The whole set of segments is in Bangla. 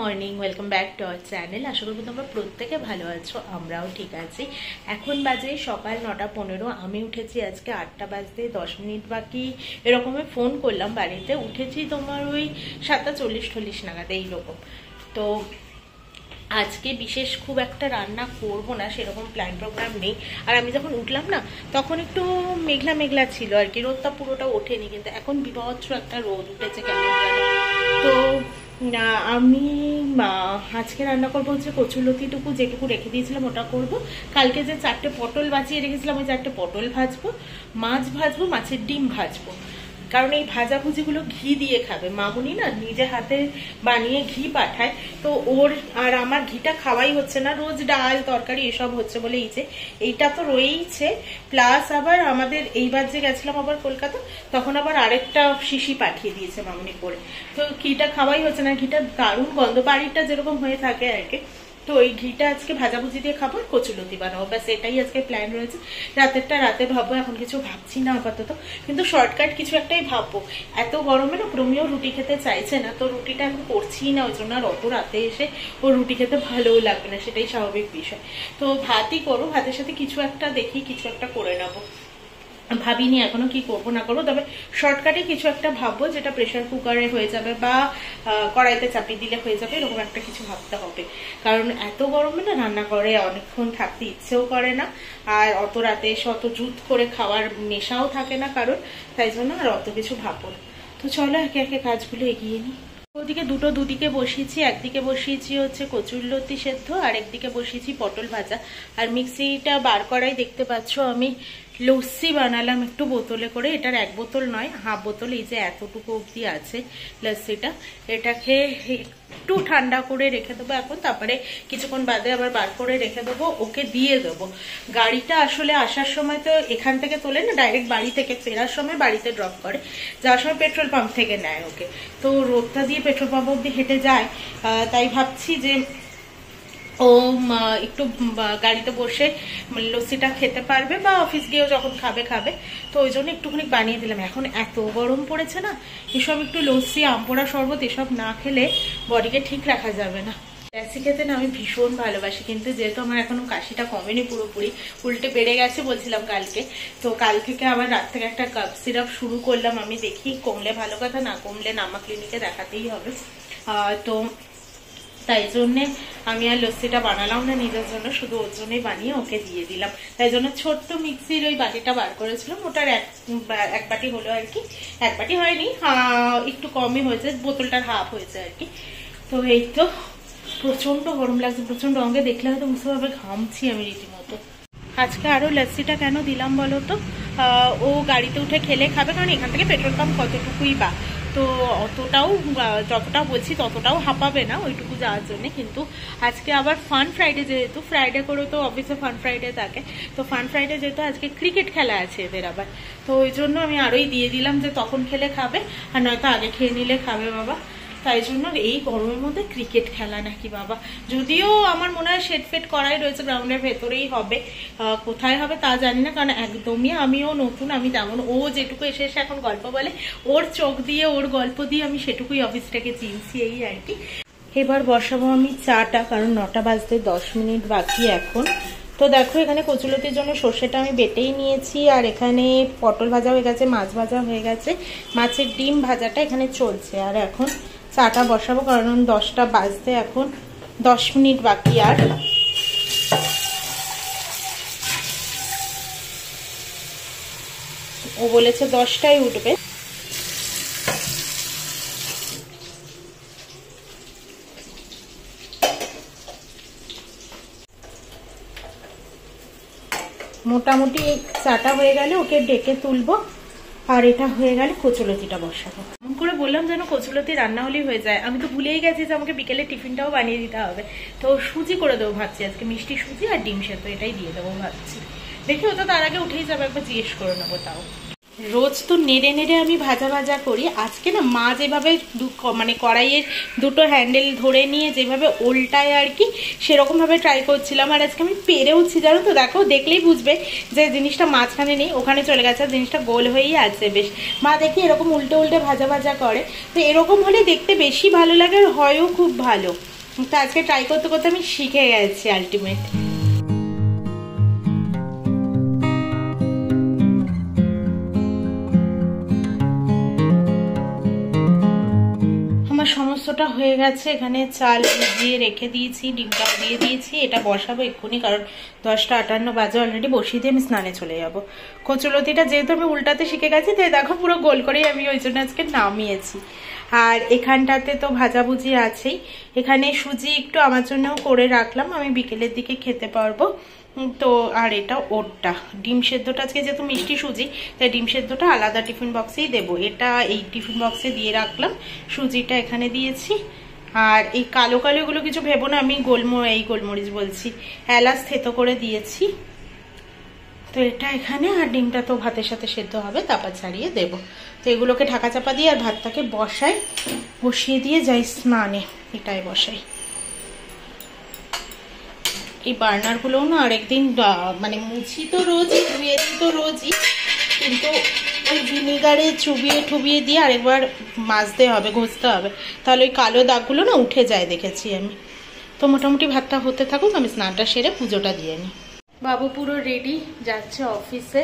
Morning, welcome back to our channel. আশা করব তোমরা প্রত্যেকে ভালো আছো, আমরাও ঠিক আছি। এখন বাজে সকাল 9:15। আমি উঠেছি আজকে 8টা বাজতে 10 মিনিট বাকি এরকমই। ফোন করলাম বাড়িতে, উঠেছি তোমার ওই 7:40 নাগাদ এইরকম। তো আজকে বিশেষ খুব একটা রান্না করব না, সেরকম প্ল্যান প্রোগ্রাম নেই। আর আমি যখন উঠলাম না তখন একটু মেঘলা মেঘলা ছিল আর কি, রোদটা পুরোটা ওঠেনি, কিন্তু এখন বিভৎস একটা রোদ উঠেছে কেমন যেন। তো আমি আজকে রান্না করবো হচ্ছে কচুলতিটুকু, যেটুকু রেখে দিয়েছিলাম ওটা করব। কালকে যে 4টে পটল বাঁচিয়ে রেখেছিলাম ওই 4টে পটল ভাজবো, মাছ ভাজবো, মাছের ডিম ভাজবো। কারণ এই ভাজাভুজিগুলো ঘি দিয়ে খাবে মামুনি, না নিজে হাতে বানিয়ে ঘি পাঠায়। তো ওর আর আমার ঘিটা খাওয়াই হচ্ছে না, রোজ ডাল তরকারি এসব হচ্ছে বলে এইটা তো রয়েইছে। প্লাস আবার আমাদের এইবার যে গেছিলাম আবার কলকাতা, তখন আবার আরেকটা শিশি পাঠিয়ে দিয়েছে মামুনি করে। তো ঘিটা খাওয়াই হচ্ছে না, ঘিটা দারুণ গন্ধ, বাড়িটা যেরকম হয়ে থাকে আর কি। তো ওই ঘিটা আজকে ভাজাভুজি দিয়ে খাবো, কচুলতি বানাবো, ব্যাস এটাই আজকে প্ল্যান রয়েছে। রাতেরটা রাতে ভাববো, এখন কিছু ভাবছি না আপাতত, কিন্তু শর্টকাট কিছু একটাই ভাববো। এত গরমে না প্রমিও রুটি খেতে চাইছে না, তো রুটিটা এখন করছি না, ওই জন্য আর অত রাতে এসে ও রুটি খেতে ভালোও লাগবে না, সেটাই স্বাভাবিক বিষয়। তো ভাতই করবো, ভাতের সাথে কিছু একটা দেখি, কিছু একটা করে নেবো। ভাবিনি এখনো কি করবো না করবো, তবে শর্টকাটে কিছু একটা ভাববো, যেটা প্রেশার কুকারে হয়ে যাবে বা কড়াইতে চাপিয়ে দিলে হয়ে যাবে, এরকম একটা কিছু ভাবতে হবে। কারণ এত গরমে না রান্না করে অনেকক্ষণ থাকতে ইচ্ছেও করে না, আর অত রাতে এসে অত জুত করে খাওয়ার নেশাও থাকে না কারণ, তাই জন্য আর অত কিছু ভাববো না। তো চলো একে একে কাজগুলো এগিয়ে নিই। ওদিকে দুদিকে বসিয়েছি, একদিকে বসিয়েছি হচ্ছে কচুরলতি সেদ্ধ, আর একদিকে বসিয়েছি পটল ভাজা। আর মিক্সিটা বার করাই দেখতে পাচ্ছ আমি লস্যি বানালাম একটু বোতলে করে, এটার 1 বোতল নয়, হাফ বোতল, এই যে এতটুকু অবধি আছে লস্যিটা। এটাকে একটু ঠান্ডা করে রেখে দেবো এখন, তারপরে কিছুক্ষণ বাদে আবার বার করে রেখে দেবো, ওকে দিয়ে দেবো। গাড়িটা আসলে আসার সময় তো এখান থেকে তোলে না, ডাইরেক্ট বাড়ি থেকে, ফেরার সময় বাড়িতে ড্রপ করে, যাওয়ার সময় পেট্রোল পাম্প থেকে নেয় ওকে। তো রোদটা দিয়ে পেট্রোল পাম্প অব্দি হেঁটে যায়, তাই ভাবছি যে ও একটু গাড়িতে বসে লস্যিটা খেতে পারবে, বা অফিস গিয়েও যখন খাবে। তো ওই জন্য একটুখানি বানিয়ে দিলাম। এখন এত গরম পড়েছে না, এসব একটু লস্যি, আমপোড়া শরবত এসব না খেলে বডিকে ঠিক রাখা যাবে না। লস্যি খেতে না আমি ভীষণ ভালোবাসি, কিন্তু যেহেতু আমার এখনো কাশিটা কমেনি পুরোপুরি, উল্টে বেড়ে গেছে বলছিলাম কালকে, তো কাল থেকে আবার রাত থেকে একটা কাপ সিরাপ শুরু করলাম। আমি দেখি কমলে ভালো কথা, না কমলে নামা ক্লিনিকে দেখাতেই হবে। তো তাই জন্যে আমি আর লস্যিটা বানালাম না নিজের জন্য, শুধু ওর জন্যই বানিয়ে ওকে দিয়ে দিলাম। তাই জন্য ছোট্ট মিক্সির ওই বাটিটা বার করেছিলাম, ওটার এক বাটি হলো আর কি, 1 বাটি হয়নি, একটু কমই হয়েছে, বোতলটার হাফ হয়েছে আর কি। তো এই তো প্রচন্ড গরম লাগছে, প্রচন্ড, অঙ্গে দেখলে হয়তো বুঝতে পারবে ঘামছি আমি রীতিমতো। আজকে আরো লস্যিটা কেন দিলাম বলো তো, ও গাড়িতে উঠে খেলে খাবে, কারণ এখান থেকে পেট্রোল পাম্প কতটুকুই বা, তো অতটাও যতটা বলছি ততটাও হাঁপাবে না ওইটুকু যাওয়ার জন্য। কিন্তু আজকে আবার ফান ফ্রাইডে, যেহেতু ফ্রাইডে করে তো অফিসে ফান ফ্রাইডে থাকে, তো ফান ফ্রাইডে যেহেতু আজকে ক্রিকেট খেলা আছে এদের আবার, তো ওই জন্য আমি আরোই দিয়ে দিলাম যে তখন খেলে খাবে, আর নয়তো আগে খেয়ে নিলে খাবে বাবা। তাই জন্য এই গরমের মধ্যে ক্রিকেট খেলা নাকি বাবা, যদিও আমার মনে হয় শেড ফেড করাই রয়েছে, গ্রাউন্ডের ভেতরেই হবে, কোথায় হবে তা জানি না, কারণ একদমই আমিও নতুন, আমি তেমন, ও যেটুকু এসে এসে এখন গল্প বলে, ওর চোখ দিয়ে ওর গল্প দিয়ে আমি সেটুকুই অফিসটাকে চিনছি, এই আর কি। এবার বসাবো আমি চাটা, কারণ 9টা বাজতে 10 মিনিট বাকি এখন। তো দেখো এখানে কচুলতির জন্য সর্ষেটা আমি বেটেই নিয়েছি, আর এখানে পটল ভাজা হয়ে গেছে, মাছ ভাজা হয়ে গেছে, মাছের ডিম ভাজাটা এখানে চলছে। আর এখন চাটা বসাবো, কারণ 10টা বাজতে এখন 10 মিনিট বাকি। আর ও বলেছে 10টায় উঠবে। মোটামুটি চাটা হয়ে গেলে ওকে ডেকে তুলবো, আর এটা হয়ে গেলে কচুলতিটা বসাবো। এমন করে বললাম যেন কচুলতি রান্না হলেই হয়ে যায়, আমি তো ভুলেই গেছি যে আমাকে বিকেলে টিফিনটাও বানিয়ে দিতে হবে। তো সুজি করে দেবো ভাবছি আজকে, মিষ্টি সুজি আর ডিম সেদ্ধ এটাই দিয়ে দেবো ভাবছি। দেখি ও তো তার আগে উঠেই যাবে, একবার জিজ্ঞেস করে নেবো তাও। রোজ তো নেড়ে নেড়ে আমি ভাজা ভাজা করি, আজকে না মা যেভাবে মানে কড়াইয়ের দুটো হ্যান্ডেল ধরে নিয়ে যেভাবে উল্টায় আর কি, সেরকম ভাবে ট্রাই করছিলাম। আর আজকে আমি পেরেওছি, জানো তো, দেখো দেখলেই বুঝবে যে জিনিসটা মাঝখানে নেই, ওখানে চলে গেছে, জিনিসটা গোল হয়েই আছে বেশ। মা দেখি এরকম উল্টে উল্টে ভাজা ভাজা করে, তো এরকম হলে দেখতে বেশি ভালো লাগে আর হয়ও খুব ভালো। তো আজকে ট্রাই করতে করতে আমি শিখে গেছি আলটিমেট। সমস্তটা হয়ে গেছে, এখানে চাল ভিজিয়ে রেখে দিয়েছি, ডিমটা দিয়ে দিয়েছি, এটা বসাবো এক্ষুনি, কারণ 10:58 বাজে, অলরেডি বসিয়ে দিয়ে আমি স্নানে চলে যাবো। কচুলতিটা যেহেতু আমি উল্টাতে শিখে গেছি, তাই দেখো পুরো গোল করেই আমি ওই জন্য আজকে নামিয়েছি। আর এখানটাতে তো ভাজাভুজি আছেই, এখানে সুজি একটু আমার জন্য করে রাখলাম, আমি বিকেলের দিকে খেতে পারবো। তো আর এটা ওটটা ডিম সেদ্ধটা, আজকে যেহেতু মিষ্টি সুজি তাই ডিম সেদ্ধটা আলাদা টিফিন বক্সেই দেবো, এটা এই টিফিন বক্সে দিয়ে রাখলাম, সুজিটা এখানে দিয়েছি। আর এই কালো কালো এগুলো কিছু ভেবো না, আমি গোলমরিচ বলছি, এলাচ থেতো করে দিয়েছি। তো এটা এখানে, আর ডিমটা তো ভাতের সাথে সেদ্ধ হবে, তারপর ছাড়িয়ে দেবো। তো এগুলোকে ঢাকা চাপা দিয়ে আর ভাতটাকে বসিয়ে দিয়ে যাই স্নানে, এটাই বসাই। এই বার্নারগুলোও না আরেকদিন মানে মুছি তো রোজই, ধুয়ে দিই তো রোজই, কিন্তু ওই ভিনিগারে চুবিয়ে দিয়ে আরেকবার মাজতে হবে, ঘষতে হবে, তাহলে ওই কালো দাগগুলো না উঠে যায় দেখেছি আমি। তো মোটামুটি ভাতটা হতে থাকুক, আমি স্নানটা সেরে পুজোটা দিয়ে নিই। বাবু পুরো রেডি, যাচ্ছে অফিসে।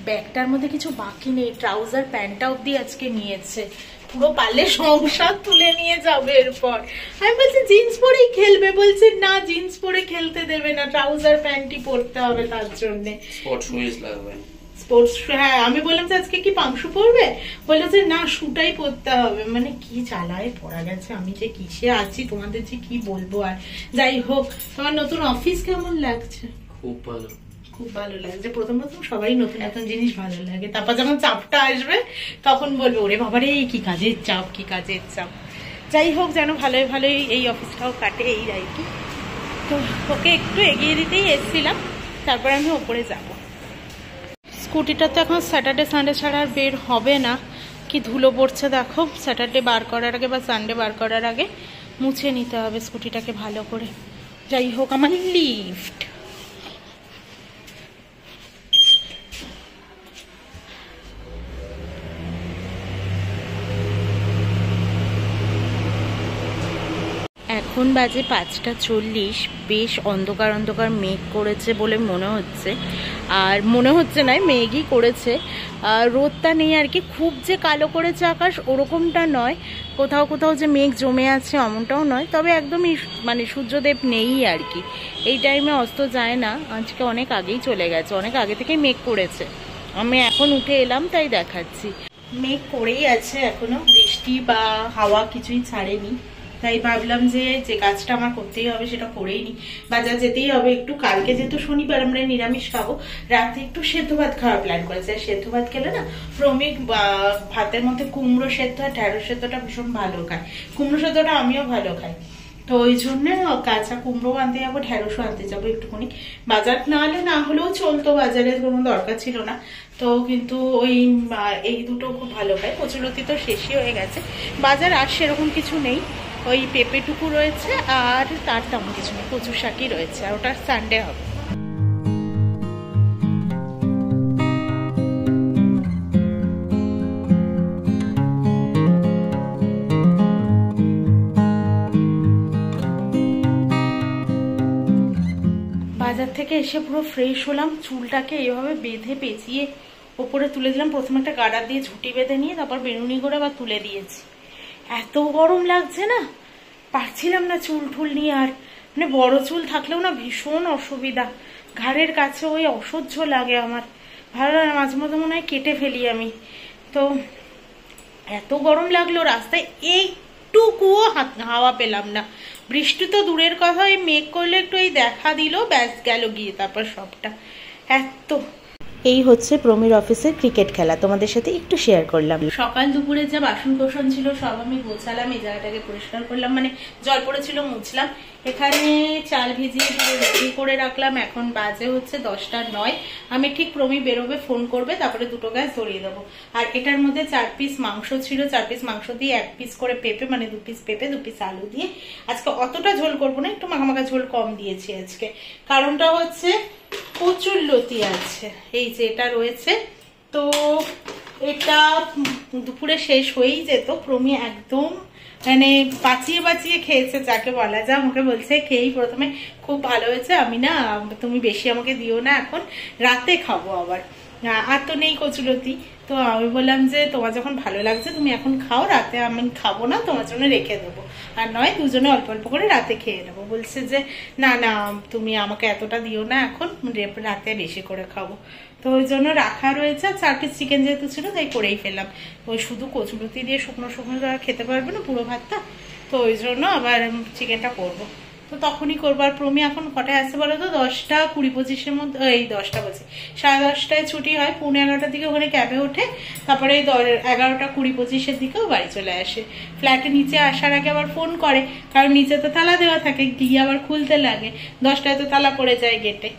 ব্যাগটার মধ্যে কিছু বাকি নেই, ট্রাউজার প্যান্টটা অব্দি আজকে নিয়েছে, পুরো পালে সংসার তুলে নিয়ে যাবে এরপর। আমি বলছি জিন্স পরেই খেলবে, বলছে না জিন্স পরে খেলতে দেবে না, ট্রাউজার প্যান্টই পরতে হবে তার জন্য। স্পোর্টস, হ্যাঁ আমি বললাম যে আজকে কি পাংশু পরবে, বললো যে না শুটাই পরতে হবে। মানে কি জ্বালায় পড়া গেছে, আমি যে কিসে আছি তোমাদের যে কি বলবো। আর যাই হোক, তোমার নতুন অফিস কেমন লাগছে? খুব ভালো, খুব ভালো লাগছে। প্রথম সবাই নতুন নতুন জিনিস ভালো লাগে, তারপর যখন চাপটা আসবে তখন বলবে ওরে বাবারে কি কাজের চাপ, কি কাজের চাপ। যাই হোক, যেন ভালোই ভালোই এই অফিসটাও কাটে, এই আর কি। তো ওকে একটু এগিয়ে দিতেই এসছিলাম, তারপর আমি ওপরে যাব। স্কুটিটা তো এখন স্যাটারডে সানডে ছাড়া আর বের হবে না, কি ধুলো পড়ছে দেখো। স্যাটারডে বার করার আগে বা সানডে বার করার আগে মুছে নিতে হবে স্কুটিটাকে ভালো করে। যাই হোক, আমার লিফট। এখন বাজে 5:40, বেশ অন্ধকার অন্ধকার মেঘ করেছে বলে মনে হচ্ছে, আর মনে হচ্ছে নয়, মেঘই করেছে। রোদটা নেই আর কি, খুব যে কালো করেছে আকাশ ওরকমটা নয়, কোথাও কোথাও যে মেঘ জমে আছে এমনটাও নয়, তবে একদমই মানে সূর্যদেব নেই আর কি। এই টাইমে অস্ত যায় না, আজকে অনেক আগেই চলে গেছে, অনেক আগে থেকেই মেঘ করেছে। আমি এখন উঠে এলাম তাই দেখাচ্ছি। মেঘ করেই আছে এখনো, বৃষ্টি বা হাওয়া কিছুই ছাড়েনি, তাই ভাবলাম যে কাজটা আমার করতেই হবে সেটা করেই নি। বাজার যেতেই হবে একটু, কালকে যেহেতু শনিবার আমরা নিরামিষ খাবো, রাতে একটু সেদ্ধ ভাত খাওয়ার প্ল্যান করেছে। সেদ্ধ ভাত খেলে না প্রমিক ভাতের মধ্যে কুমড়ো সেদ্ধ আর ঢেঁড়স সেদ্ধটা ভীষণ ভালো খায়, কুমড়ো সেদ্ধটা আমিও ভালো খাই। তো ওই জন্য কাঁচা কুমড়ো আনতে যাবো, ঢেঁড়সও আনতে যাবো একটুখানি। বাজার না হলে না হলেও চলতো, বাজারের কোনো দরকার ছিল না, তো কিন্তু ওই এই দুটো খুব ভালো খায়। কচুলতি তো শেষই হয়ে গেছে, বাজার আর সেরকম কিছু নেই, ওই পেঁপেটুকু রয়েছে আর তার তেমন কিছু নেই, কচুর শাকই রয়েছে, আর ওটা সানডে হবে। বাজার থেকে এসে পুরো ফ্রেশ হলাম, চুলটাকে এইভাবে বেঁধে পেঁচিয়ে ওপরে তুলে দিলাম। প্রথমে একটা গার্ডার দিয়ে ঝুঁটি বেঁধে নিয়ে তারপর বেনুনি করে আবার তুলে দিয়েছি। এত গরম লাগছে না, পারছিলাম না চুল টুল নিয়ে। আর মানে বড় চুল থাকলেও না ভীষণ অসুবিধা, ঘাড়ের কাছে ওই অসহ্য লাগে আমার, ভালো লাগে মাঝে মধ্যে মনে হয় কেটে ফেলি আমি। তো এত গরম লাগলো, রাস্তায় একটুকুও হাওয়া পেলাম না। বৃষ্টি তো দূরের কথা, এই মেঘ করলে একটু এই দেখা দিল, ব্যাস গেল গিয়ে তারপর সবটা। এত এই হচ্ছে প্রমির অফিসের ক্রিকেট খেলা, তোমাদের সাথে একটু শেয়ার করলাম। সকাল দুপুরে যা বাসন কোসন ছিল সব আমি গোছালাম, এই জায়গাটাকে পরিষ্কার করলাম, মানে জল পড়েছিল মুছলাম। এখানে চাল ভিজিয়ে রেডি করে রাখলাম, এখন বাজে হচ্ছে 10:09। আমি ঠিক প্রমি বেরোবে ফোন করবে, তারপরে দুটো গ্যাস ধরিয়ে দেবো। আর এটার মধ্যে 4 পিস মাংস ছিল, 4 পিস মাংস দিয়ে 1 পিস করে পেঁপে, মানে 2 পিস পেঁপে 2 পিস আলু দিয়ে আজকে অতটা ঝোল করবো না, একটু মাখা ঝোল কম দিয়েছি আজকে। কারণটা হচ্ছে প্রচুর লতি আছে, এই যে এটা রয়েছে, তো এটা দুপুরে শেষ হয়েই যেত। প্রমি একদম মানে বাঁচিয়ে খেয়েছে যাকে বলা যায়। আমাকে বলছে খেয়েই প্রথমে খুব ভালো হয়েছে, আমি না তুমি বেশি আমাকে দিও না, এখন রাতে খাবো আবার, আর তো নেই কচুলতি। তো আমি বললাম যে তোমার যখন ভালো লাগছে তুমি এখন খাও, রাতে আমি খাবো না, তোমার জন্য রেখে দেবো, আর নয় দুজনে অল্প অল্প করে রাতে খেয়ে নেবো। বলছে যে না না তুমি আমাকে এতটা দিও না, এখন রাতে বেশি করে খাবো। তো ওই জন্য রাখা রয়েছে। 4 পিস চিকেন যেহেতু ছিল তাই করেই ফেললাম। ওই শুধু কচুলতি দিয়ে শুকনো খেতে পারবে না পুরো ভাতটা, তো ওই জন্য আবার চিকেনটা করবো। তো তখনই করবো। আর প্রমি এখন কটায় আসতে বলো তো? 10:20-25-এর মধ্যে, এই 10টা বাজে, 10:30টায় ছুটি হয়, 11:30টার দিকে ওখানে ক্যাবে ওঠে, তারপরে 11:20-25-এর দিকেও বাড়ি চলে আসে। ফ্ল্যাটে নিচে আসার আগে আবার ফোন করে, কারণ নিচে তো তালা দেওয়া থাকে, গিয়ে আবার খুলতে লাগে, 10টায় তো তালা পড়ে যায় গেটে।